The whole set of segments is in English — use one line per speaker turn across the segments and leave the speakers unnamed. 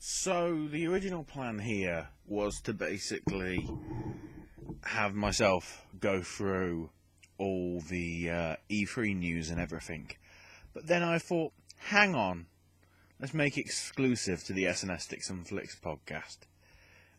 So the original plan here was to basically have myself go through all the E3 news and everything. But then I thought, hang on, let's make it exclusive to the SNS Sticks and Flicks podcast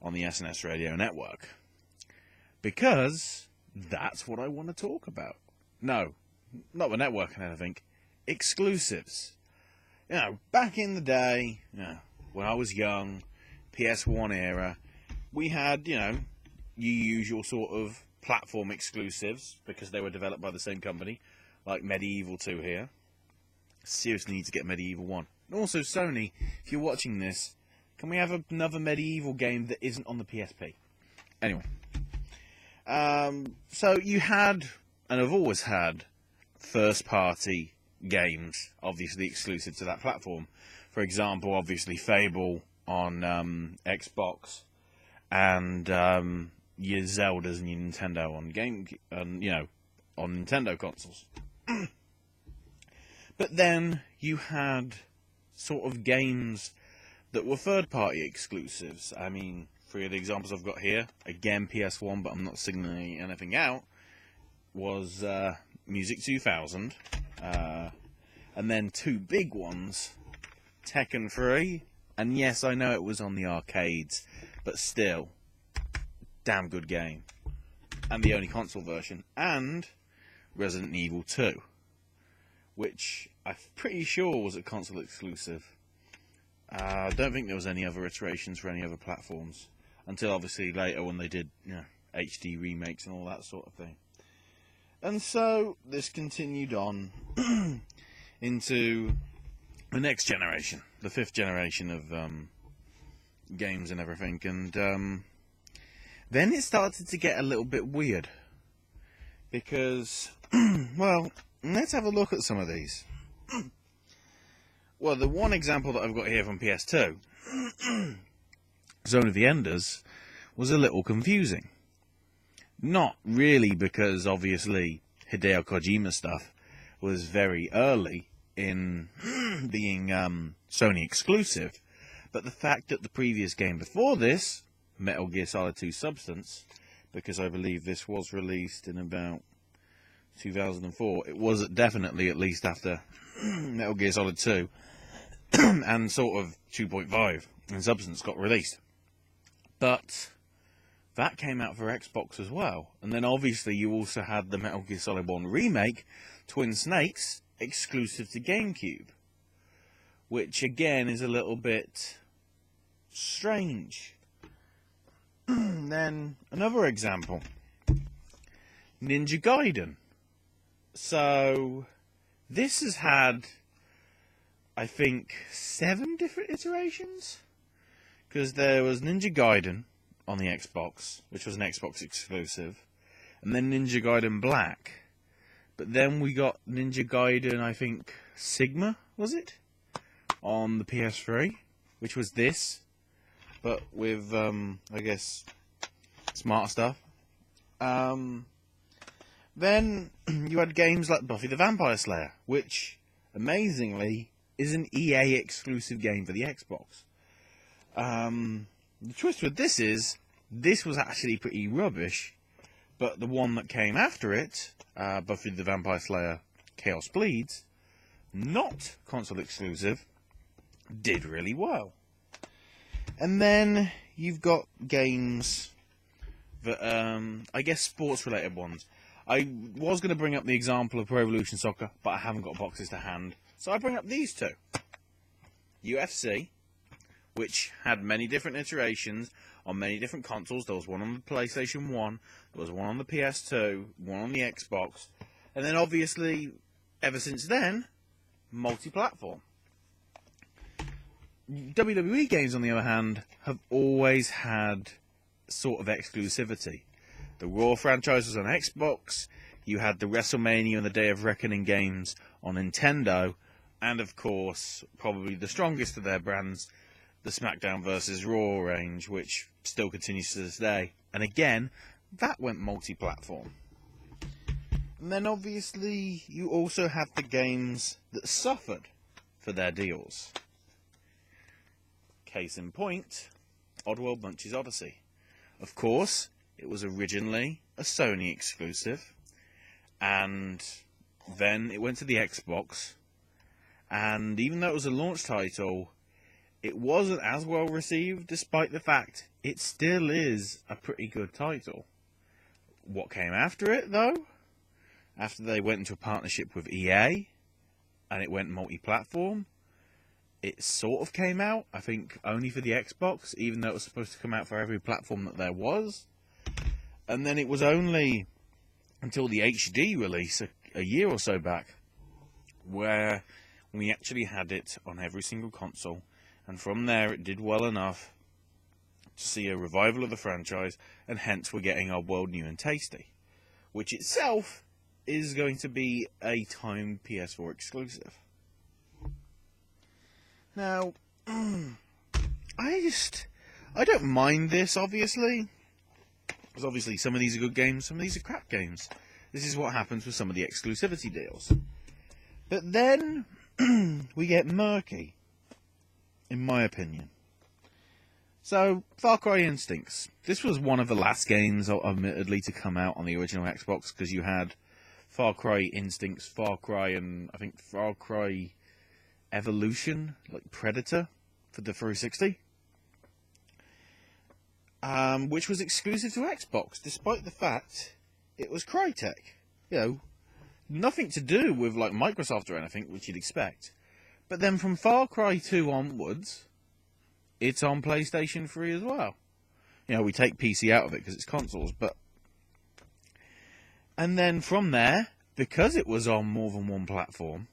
on the SNS Radio Network. Because that's what I want to talk about. No, not the network and anything. Exclusives. You know, back in the day, when I was young, PS1 era, we had, your usual sort of platform exclusives, because they were developed by the same company, like Medieval 2 here. Seriously need to get Medieval 1. And also, Sony, if you're watching this, can we have another Medieval game that isn't on the PSP? Anyway. So you had, and have always had, first-party games, obviously exclusive to that platform. For example, obviously Fable on Xbox, and your Zeldas and your Nintendo on on Nintendo consoles. But then you had sort of games that were third-party exclusives. I mean, three of the examples I've got here, again PS1, but I'm not signaling anything out, was Music 2000, and then two big ones, Tekken 3, and yes, I know it was on the arcades, but still, damn good game, and the only console version, and Resident Evil 2, which I'm pretty sure was a console exclusive. I don't think there was any other iterations for any other platforms, until obviously later when they did HD remakes and all that sort of thing. And so this continued on into the next generation, the fifth generation of games and everything, and then it started to get a little bit weird, because, well, let's have a look at some of these. Well, the one example that I've got here from PS2, Zone of the Enders, was a little confusing. Not really because, obviously, Hideo Kojima stuff was very early in being Sony exclusive, but the fact that the previous game before this, Metal Gear Solid 2 Substance, because I believe this was released in about 2004, it was definitely at least after Metal Gear Solid 2 and sort of 2.5 and Substance got released. But that came out for Xbox as well. And then obviously you also had the Metal Gear Solid 1 remake, Twin Snakes, exclusive to GameCube, which again is a little bit strange. Then another example, Ninja Gaiden. So this has had, I think, 7 different iterations, because there was Ninja Gaiden on the Xbox, which was an Xbox exclusive, and then Ninja Gaiden Black, but then we got Ninja Gaiden, I think, Sigma, was it? On the PS3, which was this, but with, I guess, smart stuff. Then you had games like Buffy the Vampire Slayer, which, amazingly, is an EA exclusive game for the Xbox. The twist with this is, this was actually pretty rubbish, but the one that came after it, Buffy the Vampire Slayer Chaos Bleeds, not console exclusive, did really well. And then you've got games that, I guess sports related ones. I was going to bring up the example of Pro Evolution Soccer, but I haven't got boxes to hand, so I bring up these two. UFC, which had many different iterations on many different consoles. There was one on the PlayStation 1, there was one on the PS2, one on the Xbox, and then obviously, ever since then, multi-platform. WWE games, on the other hand, have always had sort of exclusivity. The Raw franchise was on Xbox, you had the WrestleMania and the Day of Reckoning games on Nintendo, and of course, probably the strongest of their brands, the SmackDown vs. Raw range, which still continues to this day. And again, that went multi-platform. And then obviously, you also have the games that suffered for their deals. Case in point, Oddworld Munch's Odyssey. Of course, it was originally a Sony exclusive, and then it went to the Xbox, and even though it was a launch title, it wasn't as well received, despite the fact it still is a pretty good title. What came after it, though? After they went into a partnership with EA, and it went multi-platform, it sort of came out, I think, only for the Xbox, even though it was supposed to come out for every platform that there was. And then it was only until the HD release, a year or so back, where we actually had it on every single console. And from there, it did well enough to see a revival of the franchise, and hence we're getting our World New and Tasty, which itself is going to be a timed PS4 exclusive. Now, I don't mind this, obviously, because obviously some of these are good games, some of these are crap games. This is what happens with some of the exclusivity deals. But then, we get murky, in my opinion. So, Far Cry Instincts. This was one of the last games, admittedly, to come out on the original Xbox, because you had Far Cry Instincts, Far Cry, and I think Far Cry Evolution, like Predator, for the 360. Which was exclusive to Xbox, despite the fact it was Crytek. You know, nothing to do with like Microsoft or anything, which you'd expect. But then from Far Cry 2 onwards, it's on PlayStation 3 as well. You know, we take PC out of it because it's consoles, but... And then from there, because it was on more than one platform,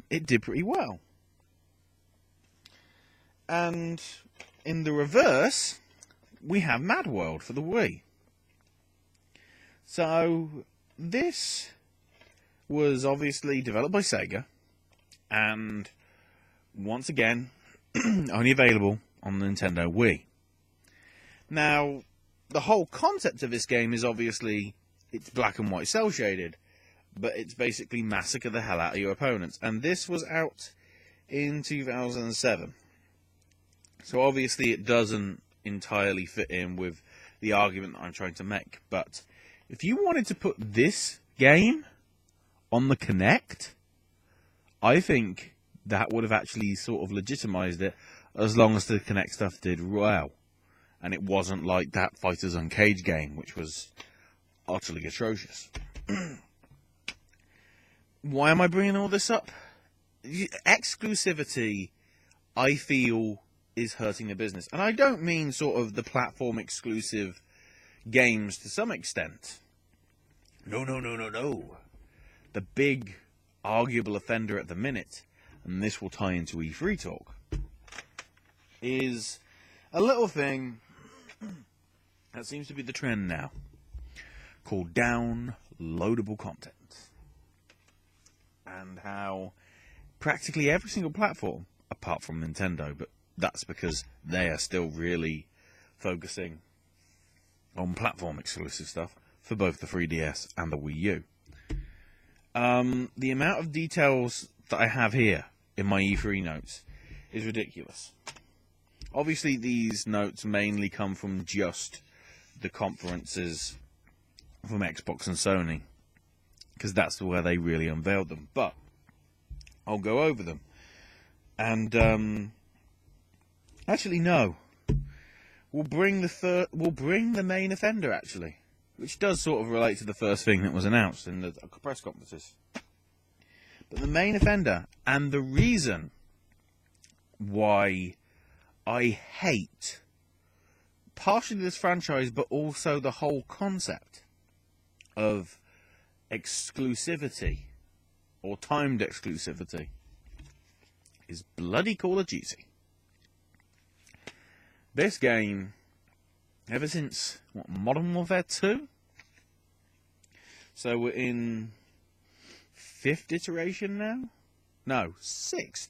it did pretty well. And in the reverse, we have Mad World for the Wii. So, this was obviously developed by Sega, and once again, only available on the Nintendo Wii. Now, the whole concept of this game is obviously, it's black and white cel shaded, but it's basically massacre the hell out of your opponents. And this was out in 2007. So obviously it doesn't entirely fit in with the argument that I'm trying to make. But if you wanted to put this game on the Kinect, I think that would have actually sort of legitimized it, as long as the Kinect stuff did well. And it wasn't like that Fighters Uncaged game, which was utterly atrocious. Why am I bringing all this up? Exclusivity, I feel, is hurting the business. And I don't mean sort of the platform exclusive games to some extent. No. The big arguable offender at the minute, and this will tie into E3 talk, is a little thing that seems to be the trend now, called downloadable content. And how practically every single platform, apart from Nintendo, but that's because they are still really focusing on platform exclusive stuff for both the 3DS and the Wii U. The amount of details that I have here in my E3 notes is ridiculous. Obviously, these notes mainly come from just the conferences from Xbox and Sony, because that's where they really unveiled them. But I'll go over them. And actually, no. We'll bring the main offender, actually, which does sort of relate to the first thing that was announced in the press conferences. But the main offender, and the reason why I hate partially this franchise, but also the whole concept of exclusivity, or timed exclusivity, is bloody Call of Duty. This game, ever since, Modern Warfare 2? So we're in 5th iteration now? No, 6th,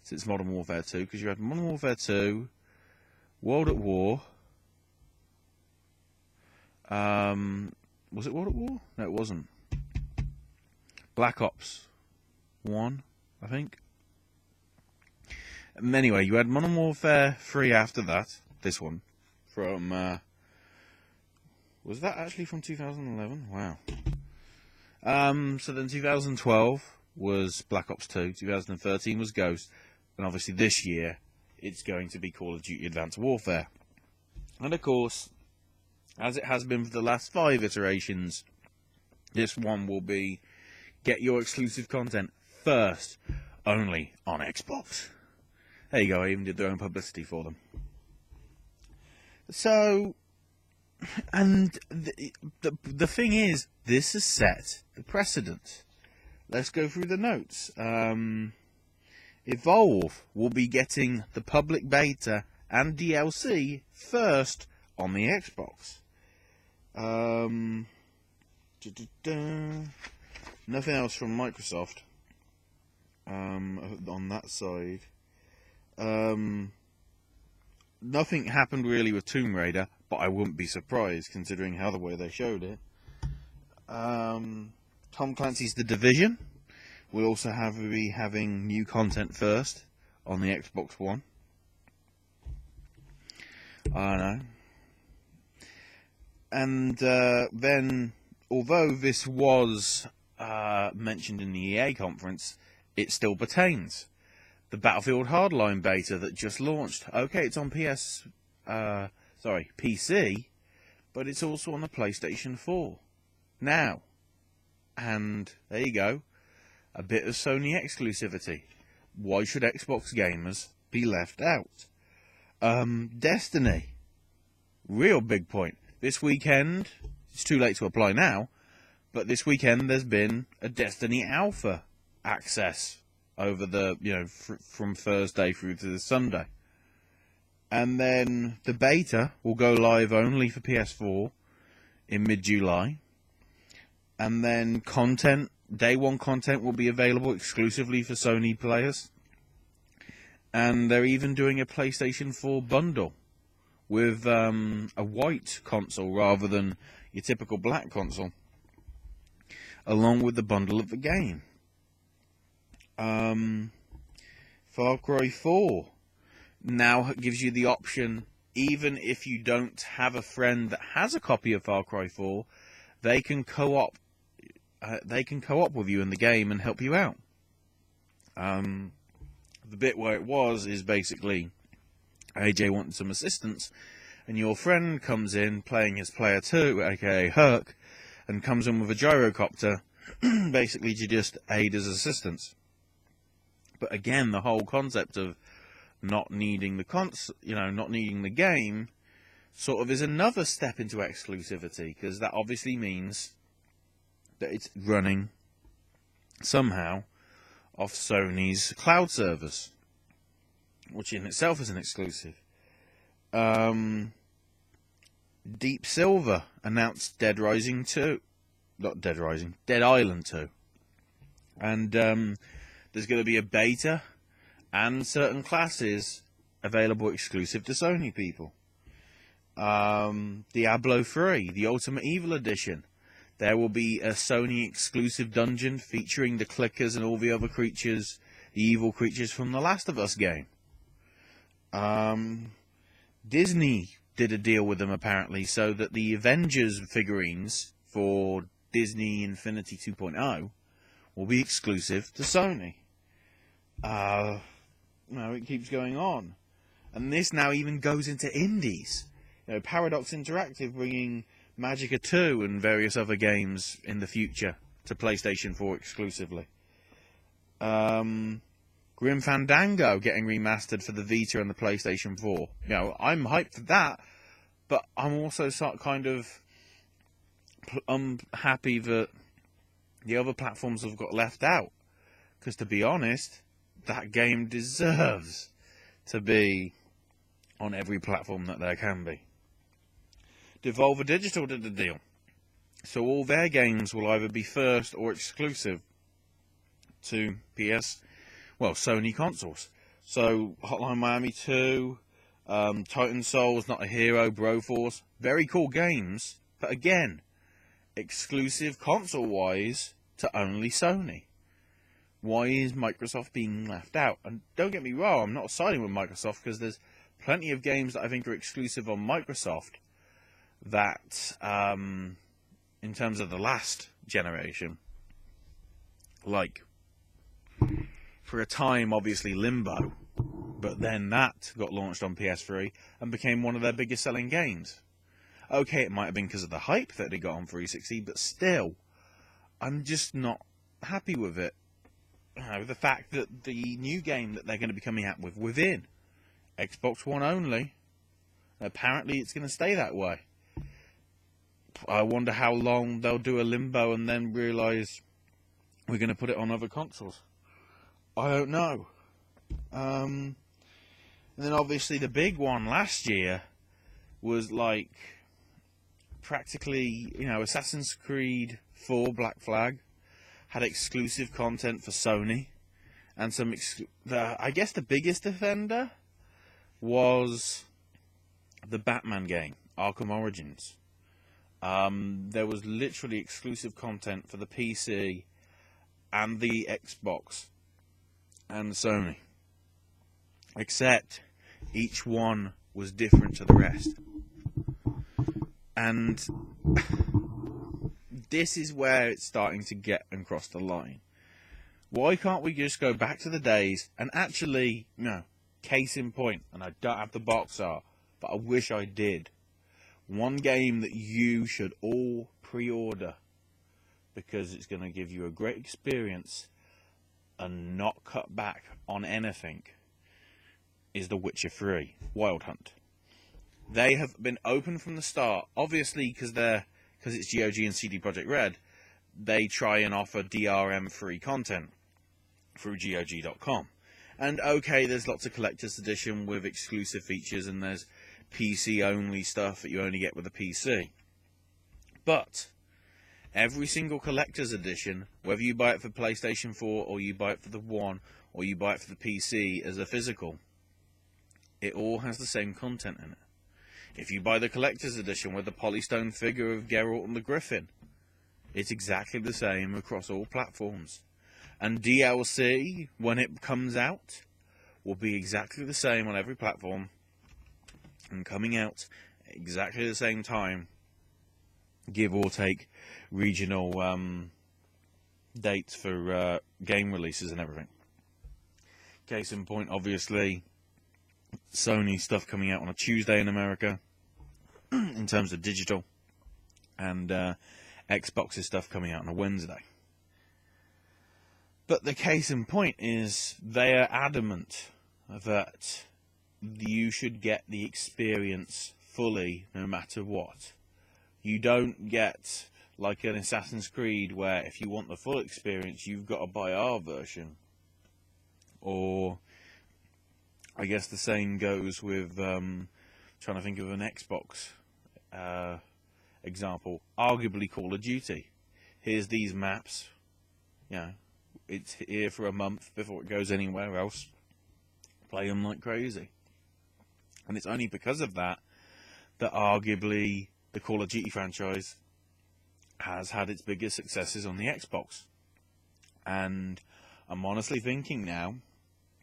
since Modern Warfare 2, because you had Modern Warfare 2, World at War, was it World at War? No, it wasn't. Black Ops 1, I think. Anyway, you had Modern Warfare 3 after that. This one. From, was that actually from 2011? Wow. So then 2012 was Black Ops 2. 2013 was Ghost. And obviously this year, it's going to be Call of Duty Advanced Warfare. And of course, as it has been for the last 5 iterations, this one will be get your exclusive content first, only on Xbox. There you go, I even did their own publicity for them. So, and the thing is, this has set the precedent. Let's go through the notes. Evolve will be getting the public beta and DLC first on the Xbox. Nothing else from Microsoft on that side. Nothing happened really with Tomb Raider, but I wouldn't be surprised considering how the way they showed it. Tom Clancy's The Division will also be having new content first on the Xbox One. I know. And then, although this was mentioned in the EA conference, it still pertains. The Battlefield Hardline beta that just launched. Okay, it's on PC, but it's also on the PlayStation 4 now. And there you go, a bit of Sony exclusivity. Why should Xbox gamers be left out? Destiny, real big point. This weekend, it's too late to apply now, but this weekend there's been a Destiny Alpha access over the, from Thursday through to the Sunday. And then the beta will go live only for PS4 in mid-July. And then day one content will be available exclusively for Sony players. And they're even doing a PlayStation 4 bundle with a white console rather than your typical black console, along with the bundle of the game. Far Cry 4 now gives you the option, even if you don't have a friend that has a copy of Far Cry 4, they can co-op with you in the game and help you out. The bit where it is basically AJ wanting some assistance, and your friend comes in playing as player 2, aka Herc, and comes in with a gyrocopter, basically to just aid as assistance. But again, the whole concept of not needing the game, sort of is another step into exclusivity, because that obviously means that it's running somehow off Sony's cloud servers, which in itself is an exclusive. Deep Silver announced Dead Island 2. And there's going to be a beta and certain classes available exclusive to Sony people. Diablo 3, the Ultimate Evil Edition. There will be a Sony exclusive dungeon featuring the clickers and all the other creatures, the evil creatures from the Last of Us game. Disney did a deal with them apparently, so that the Avengers figurines for Disney Infinity 2.0 will be exclusive to Sony. It keeps going on. And this now even goes into indies. Paradox Interactive bringing Magicka 2 and various other games in the future to PlayStation 4 exclusively. Grim Fandango getting remastered for the Vita and the PlayStation 4. I'm hyped for that, but I'm also kind of unhappy that the other platforms have got left out. Because to be honest, that game deserves to be on every platform that there can be. Devolver Digital did the deal. So all their games will either be first or exclusive to Sony consoles. So Hotline Miami 2, Titan Souls, Not a Hero, Broforce, very cool games, but again, exclusive console-wise to only Sony. Why is Microsoft being left out? And don't get me wrong, I'm not siding with Microsoft, because there's plenty of games that I think are exclusive on Microsoft that, in terms of the last generation, like, for a time, obviously, Limbo, but then that got launched on PS3 and became one of their biggest selling games. Okay, it might have been because of the hype that they got on 360, but still, I'm just not happy with it. The fact that the new game that they're going to be coming out with within Xbox One only, apparently it's going to stay that way. I wonder how long they'll do a Limbo and then realise we're going to put it on other consoles. I don't know. And then obviously the big one last year was like practically, Assassin's Creed 4 Black Flag had exclusive content for Sony, and I guess the biggest offender was the Batman game, Arkham Origins. There was literally exclusive content for the PC and the Xbox and Sony, except each one was different to the rest. And this is where it's starting to get across the line. Why can't we just go back to the days and actually, case in point, and I don't have the box art, but I wish I did. One game that you should all pre-order because it's going to give you a great experience and not cut back on anything is The Witcher 3 Wild Hunt. They have been open from the start, obviously because it's GOG and CD Projekt Red. They try and offer DRM-free content through GOG.com. And okay, there's lots of collector's edition with exclusive features, and there's PC-only stuff that you only get with a PC. But every single collector's edition, whether you buy it for PlayStation 4 or you buy it for the One or you buy it for the PC as a physical, it all has the same content in it. If you buy the collector's edition with the polystone figure of Geralt and the Griffin, it's exactly the same across all platforms. And DLC, when it comes out, will be exactly the same on every platform and coming out at exactly the same time, give or take regional dates for game releases and everything. Case in point, obviously, Sony stuff coming out on a Tuesday in America in terms of digital, and Xbox's stuff coming out on a Wednesday. But the case in point is they are adamant that you should get the experience fully no matter what. You don't get like an Assassin's Creed where if you want the full experience you've got to buy our version. Or I guess the same goes with trying to think of an Xbox example. Arguably Call of Duty. Here's these maps. It's here for a month before it goes anywhere else. Play them like crazy. And it's only because of that that arguably the Call of Duty franchise has had its biggest successes on the Xbox. And I'm honestly thinking now,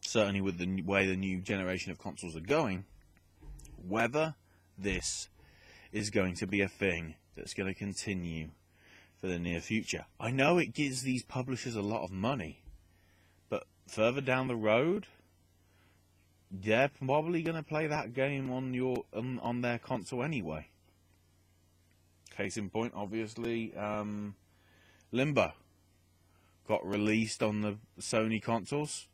certainly with the way the new generation of consoles are going, whether this is going to be a thing that's going to continue for the near future. I know it gives these publishers a lot of money, but further down the road, they're probably going to play that game on their console anyway. Case in point, obviously, Limbo got released on the Sony consoles.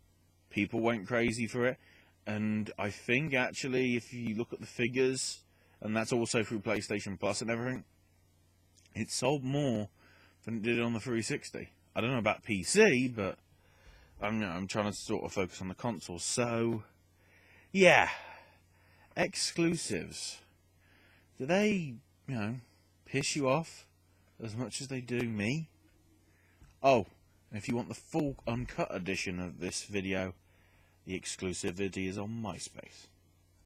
People went crazy for it, and I think actually if you look at the figures, and that's also through PlayStation Plus and everything, it sold more than it did on the 360. I don't know about PC, but I'm trying to sort of focus on the consoles. So, yeah, exclusives. Do they, piss you off as much as they do me? Oh, and if you want the full uncut edition of this video, the Exclusivity is on MySpace.